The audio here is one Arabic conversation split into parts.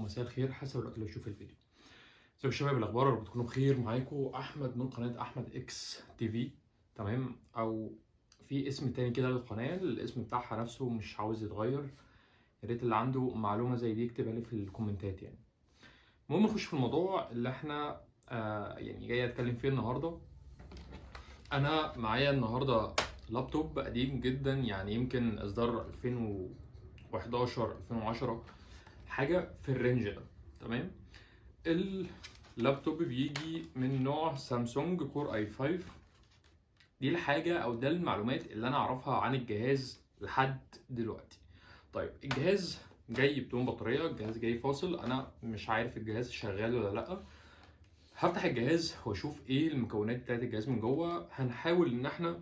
مساء الخير حسب الوقت اللي تشوف الفيديو. ازيكم يا شباب، الاخبار؟ رب تكونوا بخير. معاكم احمد من قناه احمد اكس تي في. تمام، او في اسم تاني كده للقناه، الاسم بتاعها نفسه مش عاوز يتغير. يا ريت اللي عنده معلومه زي دي يكتبها لي في الكومنتات يعني. المهم نخش في الموضوع اللي احنا يعني جاي اتكلم فيه النهارده. انا معايا النهارده لابتوب قديم جدا، يعني يمكن اصدار 2011 2010 حاجه في الرينج ده. تمام، اللابتوب بيجي من نوع سامسونج كور اي 5. دي الحاجة او ده المعلومات اللي انا اعرفها عن الجهاز لحد دلوقتي. طيب الجهاز جاي بدون بطارية، الجهاز جاي فاصل، انا مش عارف الجهاز شغال ولا لا. هفتح الجهاز واشوف ايه المكونات بتاعت الجهاز من جوه. هنحاول ان احنا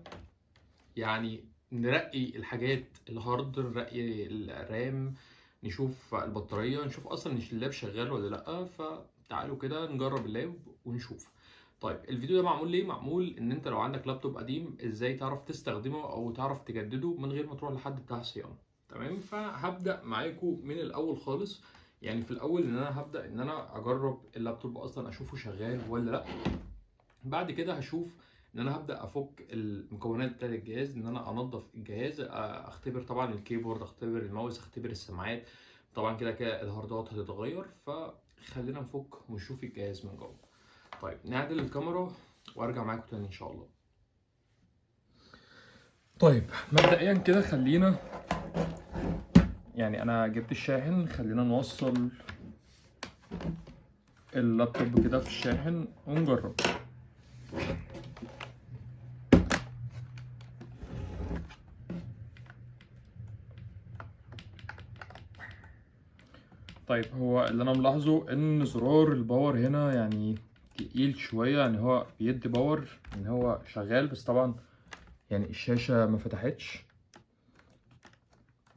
يعني نرقي الحاجات، الهارد، نرقي الرام، نشوف البطارية، نشوف اصلا اللاب شغال ولا لا. فتعالوا كده نجرب اللاب ونشوف. طيب الفيديو ده معمول ليه؟ معمول ان انت لو عندك لابتوب قديم ازاي تعرف تستخدمه او تعرف تجدده من غير ما تروح لحد بتاع صيانة. تمام، فهبدأ معاكم من الاول خالص. يعني في الاول ان انا هبدأ ان انا اجرب اللابتوب اصلا اشوفه شغال ولا لا. بعد كده هشوف ان انا هبدا افك المكونات بتاعت الجهاز، ان انا انضف الجهاز، اختبر طبعا الكيبورد، اختبر الماوس، اختبر السماعات. طبعا كده كده الهاردات هتتغير، فخلينا نفك ونشوف الجهاز من جوه. طيب نعدل الكاميرا وارجع معاكم تاني ان شاء الله. طيب مبدئيا كده خلينا، يعني انا جبت الشاحن، خلينا نوصل اللابتوب كده في الشاحن ونجرب. طيب هو اللي انا ملاحظه ان زرار الباور هنا يعني تقيل شوية، يعني هو بيدي باور ان هو شغال، بس طبعا يعني الشاشة ما فتحتش،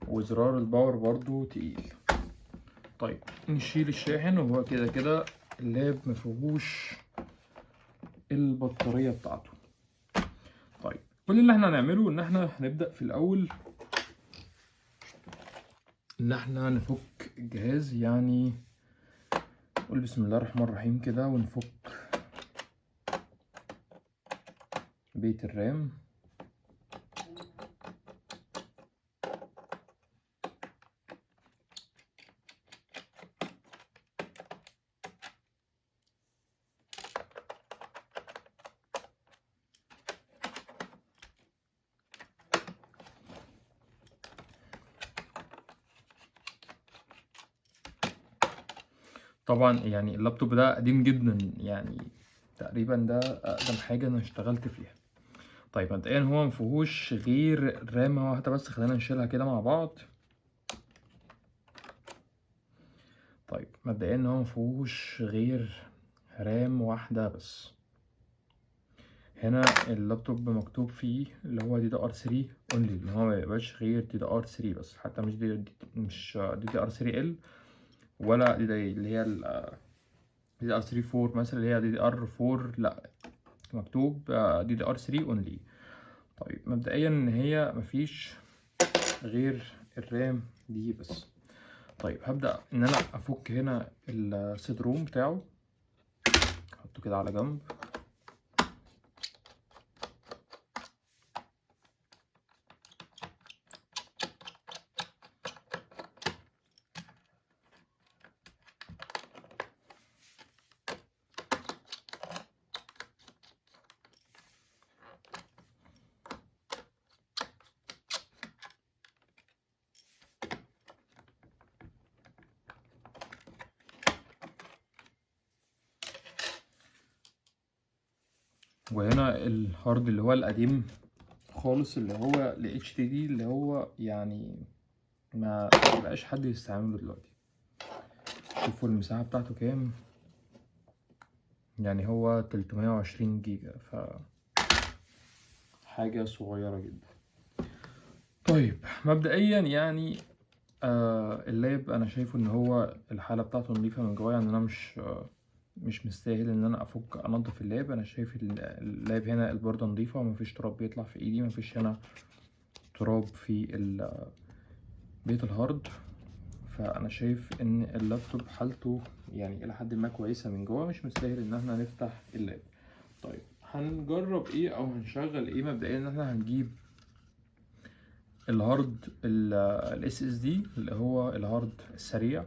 وزرار الباور برضو تقيل. طيب نشيل الشاحن، وهو كده كده اللاب مفيهوش البطارية بتاعته. طيب كل اللي احنا هنعمله ان احنا هنبدأ في الاول ان احنا نفك الجهاز، يعني نقول بسم الله الرحمن الرحيم كده ونفك بيت الرام. طبعا يعني اللابتوب ده قديم جدا، يعني تقريبا ده اقدم حاجه انا اشتغلت فيها. طيب مبدئيا هو مفيهوش غير رامه واحده بس، خلينا نشيلها كده مع بعض. طيب مبدئيا هو مفيهوش غير رام واحده بس. هنا اللابتوب مكتوب فيه اللي هو DDR3 اونلي، اللي هو ميبقاش غير DDR3 بس، حتى مش مش DDR3L ولا اللي هي DDR3 4 مثلا، اللي هي DDR4، لا، مكتوب DDR3 اونلي. طيب مبدئيا هي مفيش غير الرام دي بس. طيب هبدأ ان انا افك هنا السيد روم بتاعه، احطه كده على جنب. وهنا الهارد اللي هو القديم خالص، اللي هو ال HDD، اللي هو يعني ما بقاش حد يستعمله دلوقتي. شوفوا المساحة بتاعته كام، يعني هو 320 جيجا، ف حاجة صغيرة جدا. طيب مبدئيا يعني اللاب انا شايفه ان هو الحالة بتاعته نظيفة من جوه، يعني انا مش مستاهل ان انا انضف اللاب. انا شايف اللاب هنا البوردة نظيفة ومفيش تراب بيطلع في ايدي، مفيش هنا تراب في بيت الهارد. فانا شايف ان اللابتوب حالته يعني الى حد ما كويسه من جوه، مش مستاهل ان احنا نفتح اللاب. طيب هنجرب ايه او هنشغل ايه؟ مبدئيا ان احنا هنجيب الهارد الاس اس دي اللي هو الهارد السريع،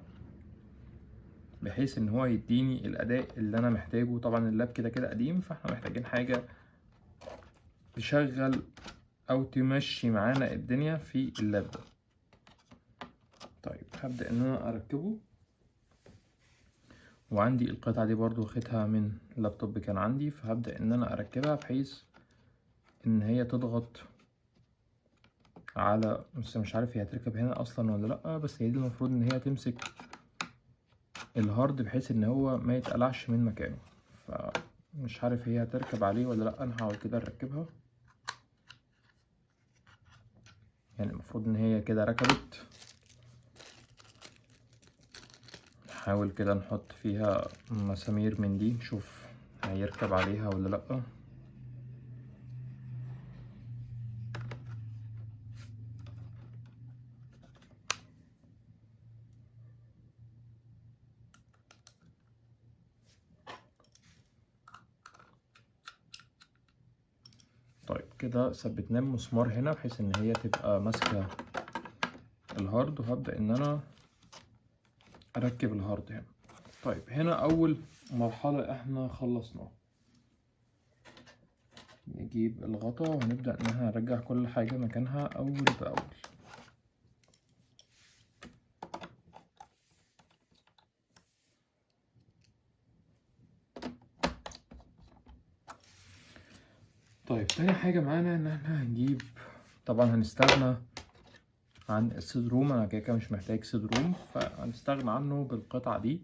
بحيث ان هو يديني الاداء اللي انا محتاجه. طبعا اللاب كده كده قديم، فاحنا محتاجين حاجه تشغل او تمشي معانا الدنيا في اللاب ده. طيب هبدأ ان انا اركبه، وعندي القطعة دي برضو واخدها من لابتوب كان عندي، فهبدأ ان انا اركبها بحيث ان هي تضغط على، بس مش عارف هي هتركب هنا اصلا ولا لا، بس هي دي المفروض ان هي تمسك الهارد بحيث ان هو ما يتقلعش من مكانه. فمش عارف هي هتركب عليه ولا لا، انا هحاول كده اركبها. يعني المفروض ان هي كده ركبت. نحاول كده نحط فيها مسامير من دي نشوف هيركب عليها ولا لا. طيب كده ثبتناه بمسمار هنا بحيث ان هي تبقى ماسكه الهارد، وهبدأ ان انا اركب الهارد هنا. طيب هنا اول مرحله احنا خلصناها، نجيب الغطا وهنبدأ ان احنا نرجع كل حاجه مكانها اول باول. طيب تاني حاجه معانا ان احنا هنجيب، طبعا هنستغنى عن السيد روم، انا كده مش محتاج سيد روم، فهنستغنى عنه بالقطعه دي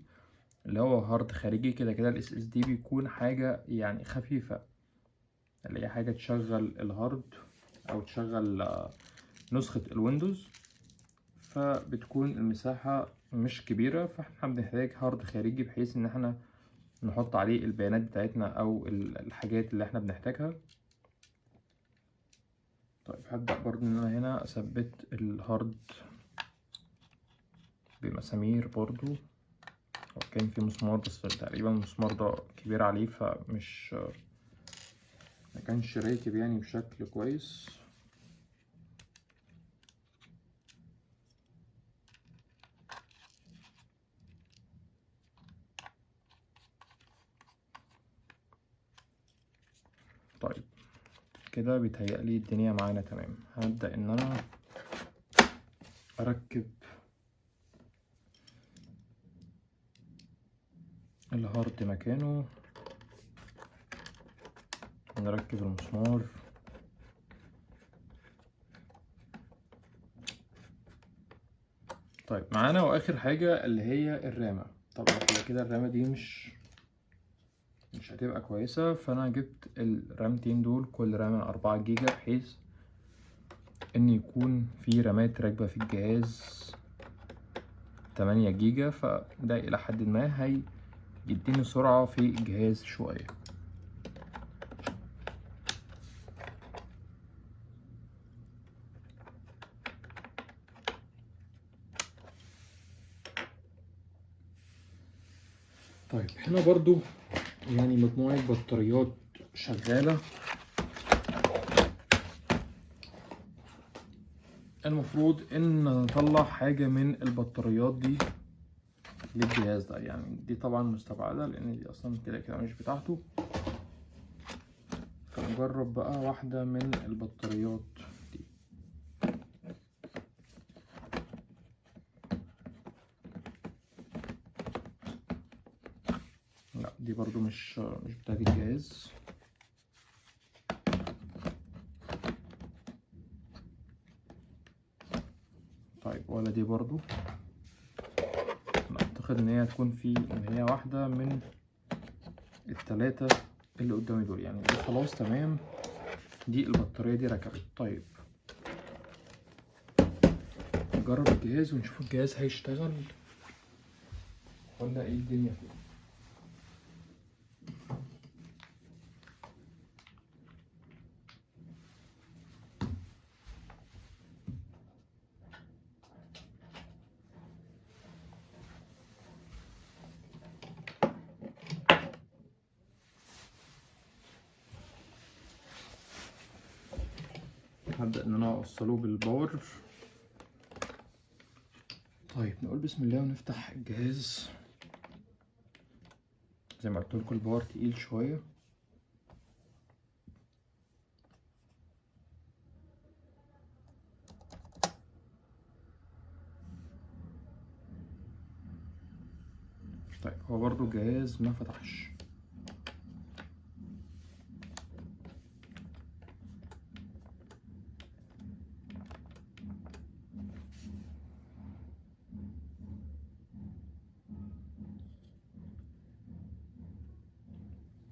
اللي هو هارد خارجي. كده كده الاس اس دي بيكون حاجه يعني خفيفه، اللي هي حاجه تشغل الهارد او تشغل نسخه الويندوز، فبتكون المساحه مش كبيره، فاحنا بنحتاج هارد خارجي بحيث ان احنا نحط عليه البيانات بتاعتنا او الحاجات اللي احنا بنحتاجها. طيب هبدأ برضو ان انا هنا اثبت الهارد بمسامير برضو. هو كان في مسمار بس تقريبا المسمار ده كبير عليه، فمش ما كانش راكب يعني بشكل كويس. طيب كده بيتهيألي الدنيا معانا تمام. هبدأ ان انا اركب الهارد مكانه، نركب المسمار. طيب معانا واخر حاجة اللي هي الرامة. طبعا كده كده الرامة دي مش هتبقى كويسة، فانا جبت الرامتين دول، كل رامة 4 جيجا، بحيث ان يكون في رامات راكبة في الجهاز 8 جيجا، فده الى حد ما هيديني سرعة في الجهاز شوية. طيب هنا برضو يعني مجموعة بطاريات شغالة. المفروض ان نطلع حاجة من البطاريات دي للجهاز ده، يعني دي طبعا مستبعدة لان دي اصلا كده كده مش بتاعته. فنجرب بقى واحدة من البطاريات دي. لا دي برضو مش بتاعت الجهاز. طيب ولا دي برضو، اعتقد ان هي هتكون ان هي واحدة من التلاتة اللي قدامي دول. يعني دي خلاص تمام، دي البطارية دي ركبت. طيب نجرب الجهاز ونشوف الجهاز هيشتغل ولا ايه الدنيا فيه. هبدأ ان انا اوصله بالباور. طيب نقول بسم الله ونفتح الجهاز. زي ما قلت لكم الباور تقيل شويه. طيب هو برضو الجهاز ما فتحش.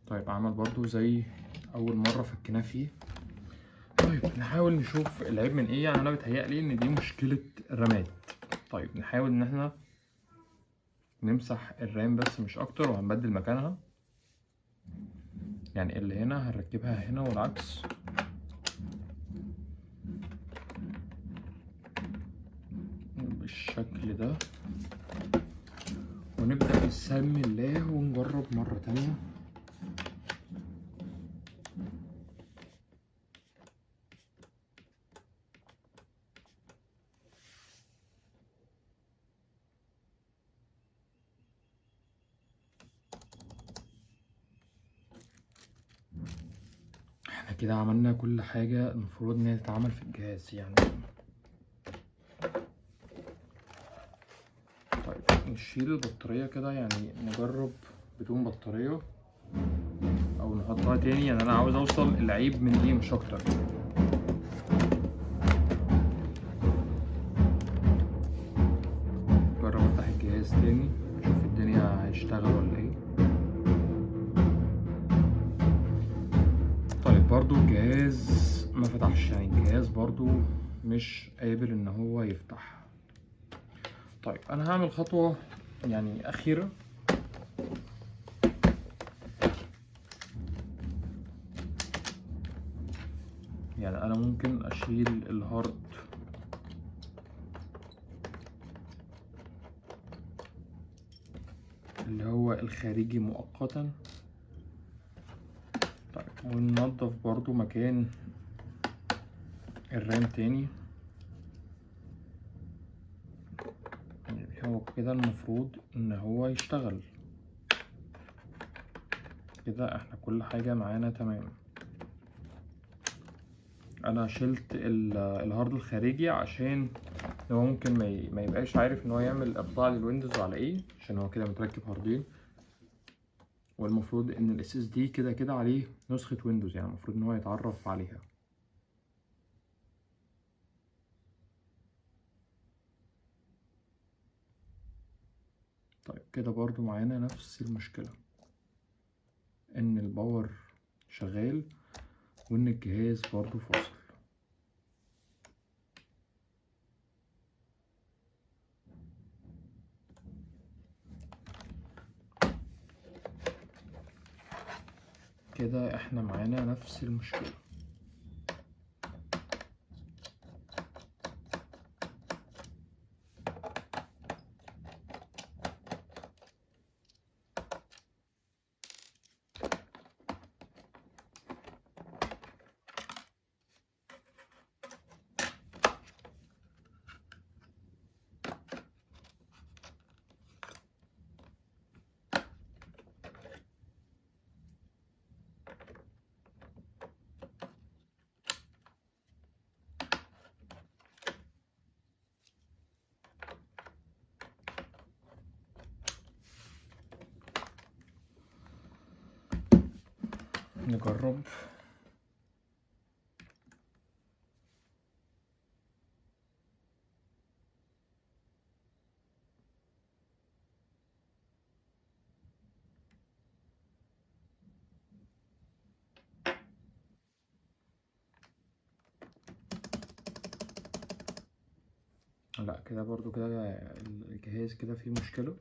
طيب عمل برضو زي اول مره فكنا فيه. طيب نحاول نشوف العيب من ايه. يعني انا بتهيألي ان دي مشكله الرامات. طيب نحاول ان احنا نمسح الرام بس مش اكتر، وهنبدل مكانها. يعني اللي هنا هنركبها هنا والعكس. بالشكل ده. ونبدأ نسمي الله ونجرب مرة تانية. احنا كده عملنا كل حاجة المفروض ان هي تتعمل في الجهاز يعني. طيب نشيل البطارية كده، يعني نجرب بدون بطارية او نحطها تاني. يعني انا عاوز اوصل العيب من ايه مش اكتر. نجرب افتح الجهاز تاني نشوف الدنيا هيشتغل ولا ايه. طيب برضو الجهاز ما فتحش، يعني الجهاز برضو مش قابل ان هو يفتح. طيب انا هعمل خطوة يعني اخيرة. يعني انا ممكن اشيل الهارد اللي هو الخارجي مؤقتا. طيب وننضف برضو مكان الرام تاني. يعني هو كده المفروض ان هو يشتغل كده. احنا كل حاجة معانا تمام. انا شلت الهارد الخارجي عشان هو ممكن ما يبقاش عارف ان هو يعمل اقطاع للويندوز على ايه، عشان هو كده متركب هاردين. والمفروض ان الاس اس دي كده كده عليه نسخة ويندوز، يعني المفروض ان هو يتعرف عليها. طيب كده برضو معانا نفس المشكلة، ان الباور شغال وان الجهاز برضو فاصل. كده احنا معانا نفس المشكلة. نجرب. لا كده برضو كده الجهاز كده فيه مشكلة.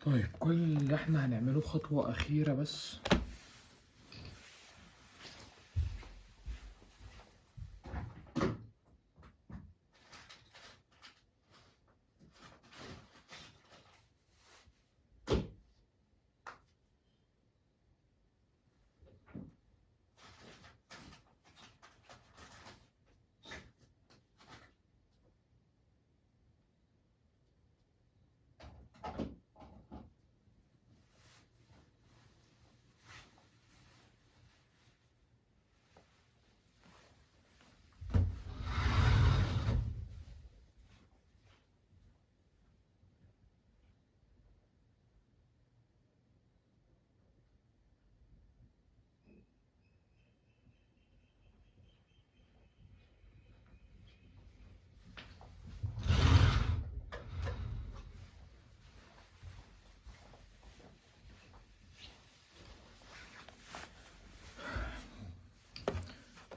طيب كل اللي احنا هنعمله خطوة أخيرة بس.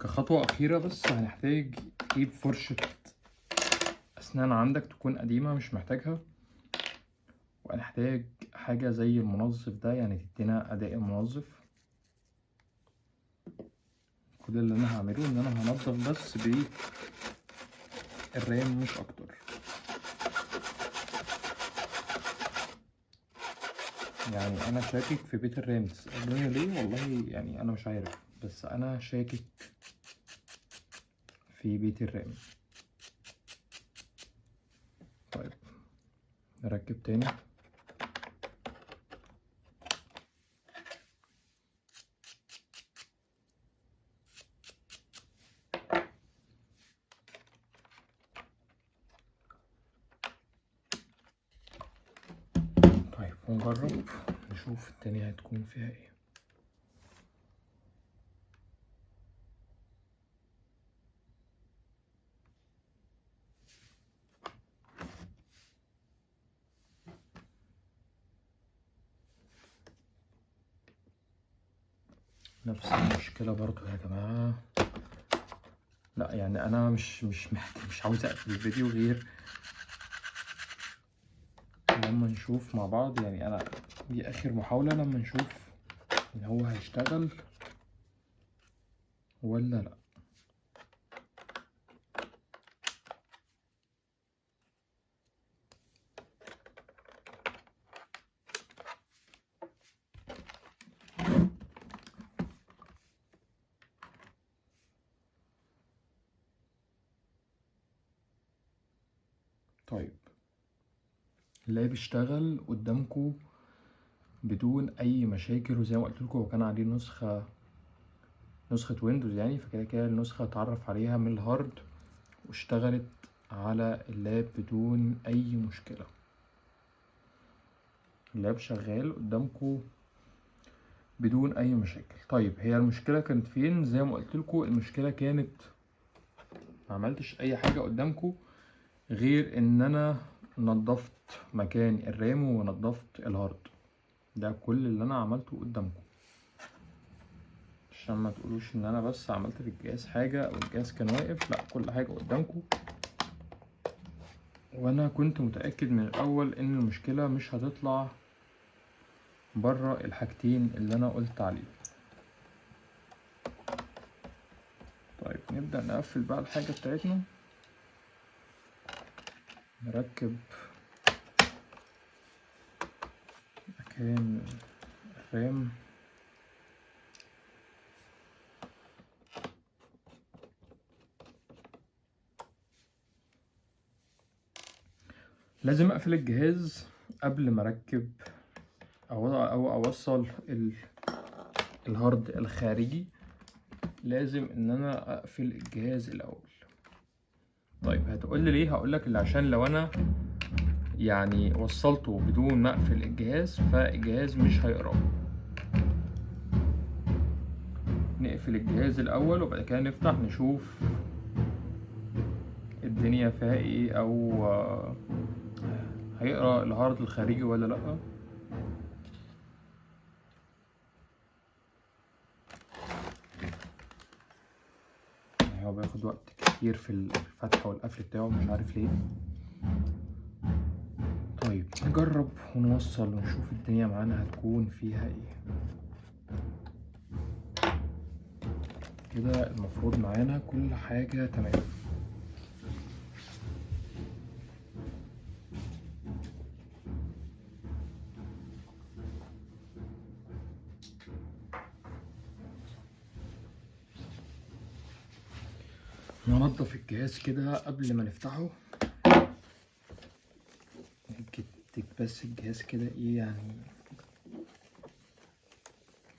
كخطوة أخيرة بس هنحتاج تجيب فرشة أسنان عندك تكون قديمة مش محتاجها، وهنحتاج حاجة زي المنظف ده يعني تدينا أداء المنظف. كل اللي أنا هعمله إن أنا هنضف بس بالرام مش أكتر. يعني أنا شاكك في بيت الرام، تسألوني ليه؟ والله يعني أنا مش عارف، بس أنا شاكك في بيت الرام. طيب نركب تاني. طيب ونجرب نشوف التانية هتكون فيها ايه. نفس المشكلة برضو يا جماعة. لا يعني انا مش عاوز اقفل الفيديو غير لما نشوف مع بعض. يعني انا دي اخر محاولة لما نشوف ان هو هيشتغل ولا لا. طيب اللاب اشتغل قدامكم بدون اي مشاكل، وزي ما قلت لكم هو كان عليه نسخة ويندوز يعني، فكده كده النسخة اتعرف عليها من الهارد واشتغلت على اللاب بدون اي مشكلة. اللاب شغال قدامكم بدون اي مشاكل. طيب هي المشكلة كانت فين؟ زي ما قلت لكم المشكلة كانت ما عملتش اي حاجة قدامكم غير ان انا نظفت مكان الرام ونظفت الهارد. ده كل اللي انا عملته قدامكم، عشان ما تقولوش ان انا بس عملت في الجهاز حاجة او الجهاز كان واقف. لا، كل حاجة قدامكم، وانا كنت متأكد من الاول ان المشكلة مش هتطلع بره الحاجتين اللي انا قلت عليه. طيب نبدأ نقفل بقى الحاجة بتاعتنا. نركب مكان الرام. لازم اقفل الجهاز قبل ما اركب او اوصل الهارد الخارجي. لازم ان انا اقفل الجهاز الاول. طيب هتقول لي ليه؟ هقول لك اللي عشان لو انا يعني وصلته بدون ما اقفل الجهاز فالجهاز مش هيقراه. نقفل الجهاز الاول وبعد كده نفتح نشوف الدنيا فيها ايه، او هيقرا الهارد الخارجي ولا لا. هو بياخد وقت كتير في الفتح والقفل بتاعه، مش عارف ليه. طيب ونجرب ونوصل ونشوف الدنيا معانا هتكون فيها ايه. كده المفروض معانا كل حاجة تمام. ننضف الجهاز كده قبل ما نفتحه. بس الجهاز كده ايه يعني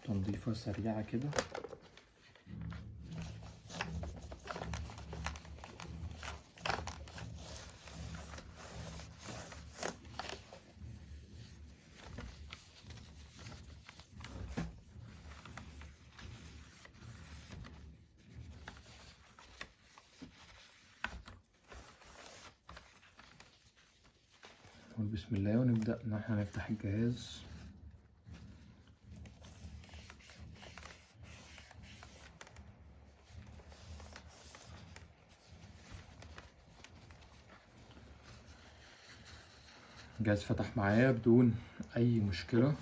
تنظيفة سريعة كده. نقول بسم الله ونبدأ ان احنا نفتح الجهاز. الجهاز فتح معايا بدون اي مشكلة.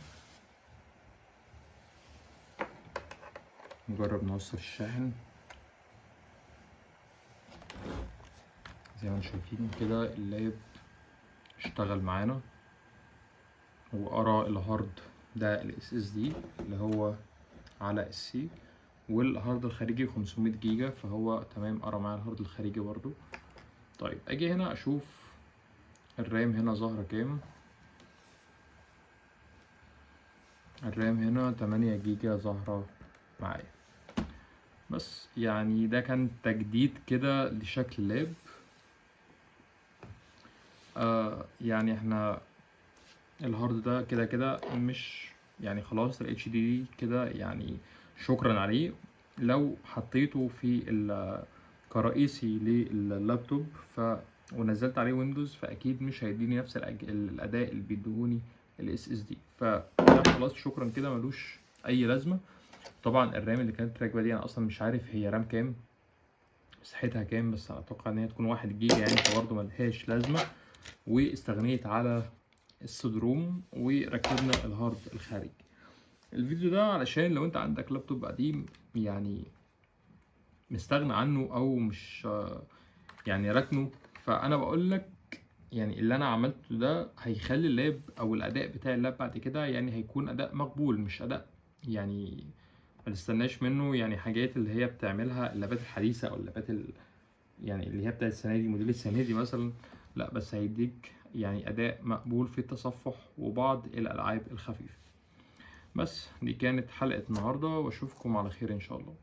نجرب نوصل الشاحن. زي ما انتم شايفين كده اللاب اشتغل معانا وقرا الهارد ده ال SSD اللي هو على السي، والهارد الخارجي 500 جيجا، فهو تمام قرا معايا الهارد الخارجي برضو. طيب اجي هنا اشوف الرام هنا ظاهرة كام. الرام هنا 8 جيجا ظاهرة معايا. بس يعني ده كان تجديد كده لشكل اللاب. يعني احنا الهارد ده كده كده مش يعني خلاص ال HDD كده يعني شكرا عليه. لو حطيته في كرئيسي لللابتوب ونزلت عليه ويندوز فاكيد مش هيديني نفس الاداء اللي بيديهوني ال SSD، فده خلاص شكرا كده ملوش اي لازمه. طبعا الرام اللي كانت راكبه دي انا اصلا مش عارف هي رام كام، مساحتها كام، بس اتوقع ان هي تكون 1 جيجا يعني، فبرضه ملهاش لازمه. واستغنيت على السيد روم وركبنا الهارد الخارجي. الفيديو ده علشان لو انت عندك لابتوب قديم يعني مستغنى عنه او مش يعني راكنه، فانا بقول لك يعني اللي انا عملته ده هيخلي اللاب او الاداء بتاع اللاب بعد كده يعني هيكون اداء مقبول، مش اداء يعني ما تستناش منه يعني حاجات اللي هي بتعملها اللابات الحديثه او اللابات يعني اللي هي بتاعت السنه دي، موديل السنه دي مثلا. لا بس هيديك يعني اداء مقبول في التصفح وبعض الالعاب الخفيفه. بس دي كانت حلقه النهارده واشوفكم على خير ان شاء الله.